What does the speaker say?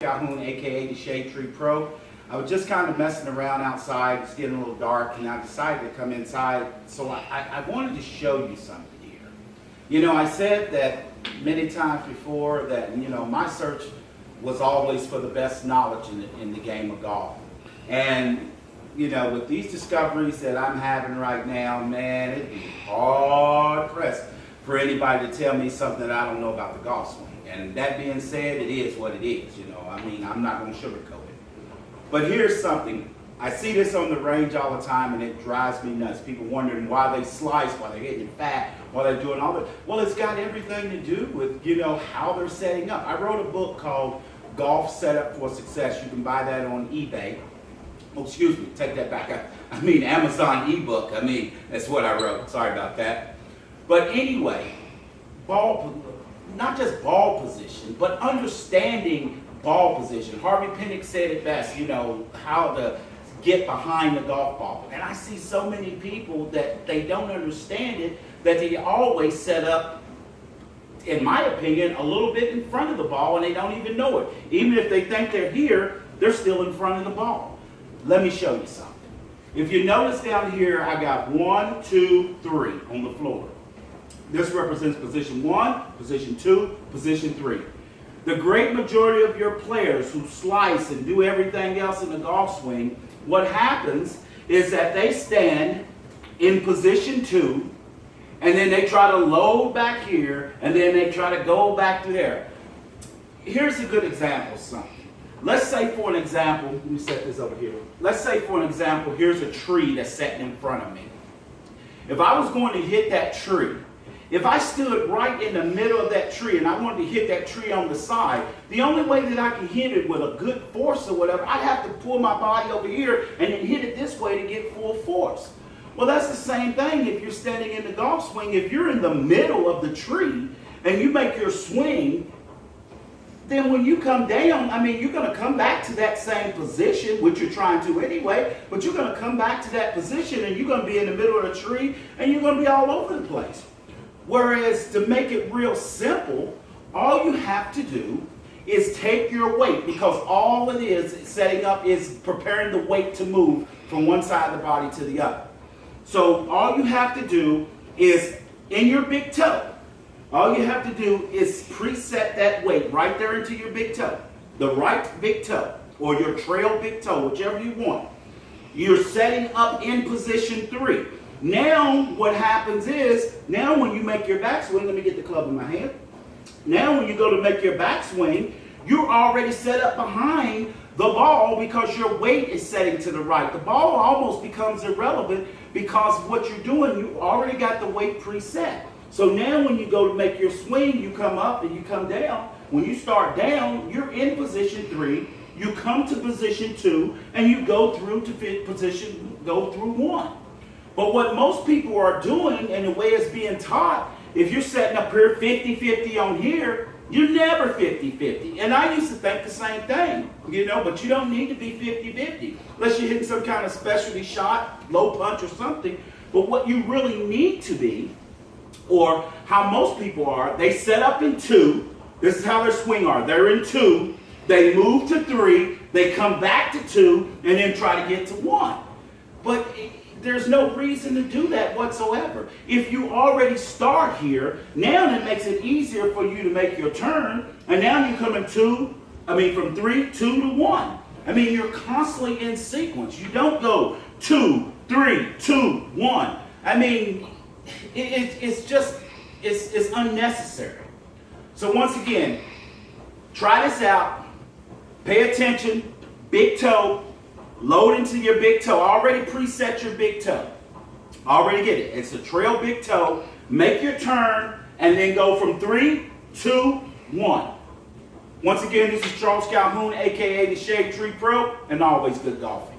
Calhoun, aka the Shadetree Pro. I was just kind of messing around outside. It's getting a little dark, and I decided to come inside. So I wanted to show you something here. You know, I said that many times before that, you know, my search was always for the best knowledge in the game of golf. And, you know, with these discoveries that I'm having right now, man, it'd be hard pressed for anybody to tell me something that I don't know about the golf swing. And that being said, it is what it is, you know. I mean, I'm not going to sugarcoat it. But here's something. I see this on the range all the time, and it drives me nuts. People wondering why they slice, why they're hitting fat, why they're doing all that. Well, it's got everything to do with, you know, how they're setting up. I wrote a book called Golf Setup for Success. You can buy that on eBay. Oh, excuse me, take that back. I mean, Amazon ebook. I mean, that's what I wrote. Sorry about that. But anyway, not just ball position, but understanding ball position. Harvey Pinnock said it best, you know, how to get behind the golf ball. And I see so many people that they don't understand it, that they always set up, in my opinion, a little bit in front of the ball, and they don't even know it. Even if they think they're here, they're still in front of the ball. Let me show you something. If you notice down here, I got 1, 2, 3 on the floor. This represents position 1, position 2, position 3. The great majority of your players who slice and do everything else in the golf swing, what happens is that they stand in position 2, and then they try to load back here, and then they try to go back to there. Here's a good example of something. Let's say for an example, let me set this over here. Let's say for an example, here's a tree that's sitting in front of me. If I was going to hit that tree, if I stood right in the middle of that tree and I wanted to hit that tree on the side, the only way that I can hit it with a good force or whatever, I'd have to pull my body over here and then hit it this way to get full force. Well, that's the same thing if you're standing in the golf swing. If you're in the middle of the tree and you make your swing, then when you come down, I mean, you're going to come back to that same position, which you're trying to anyway, but you're going to come back to that position and you're going to be in the middle of the tree and you're going to be all over the place. Whereas to make it real simple, all you have to do is take your weight, because all it is setting up is preparing the weight to move from one side of the body to the other. So all you have to do is in your big toe, all you have to do is preset that weight right there into your big toe, the right big toe or your trail big toe, whichever you want. You're setting up in position 3. Now what happens is, now when you make your backswing, let me get the club in my hand. Now when you go to make your backswing, you're already set up behind the ball because your weight is setting to the right. The ball almost becomes irrelevant because what you're doing, you already got the weight preset. So now when you go to make your swing, you come up and you come down. When you start down, you're in position 3. You come to position 2 and you go through to go through 1. But what most people are doing, and the way it's being taught, if you're setting up here 50-50 on here, you're never 50-50. And I used to think the same thing, you know, but you don't need to be 50-50 unless you're hitting some kind of specialty shot, low punch or something. But what you really need to be, or how most people are, they set up in 2. This is how their swing are. They're in 2. They move to 3. They come back to 2 and then try to get to 1. But there's no reason to do that whatsoever. If you already start here, now it makes it easier for you to make your turn, and now you come in from 3, 2 to 1. I mean, you're constantly in sequence. You don't go 2, 3, 2, 1. I mean, it's unnecessary. So once again, try this out. Pay attention. Big toe. Load into your big toe. Already preset your big toe. Already get it. It's a trail big toe. Make your turn and then go from 3, 2, 1. Once again, this is Calhoun, aka the Shadetree Pro, and always good golfing.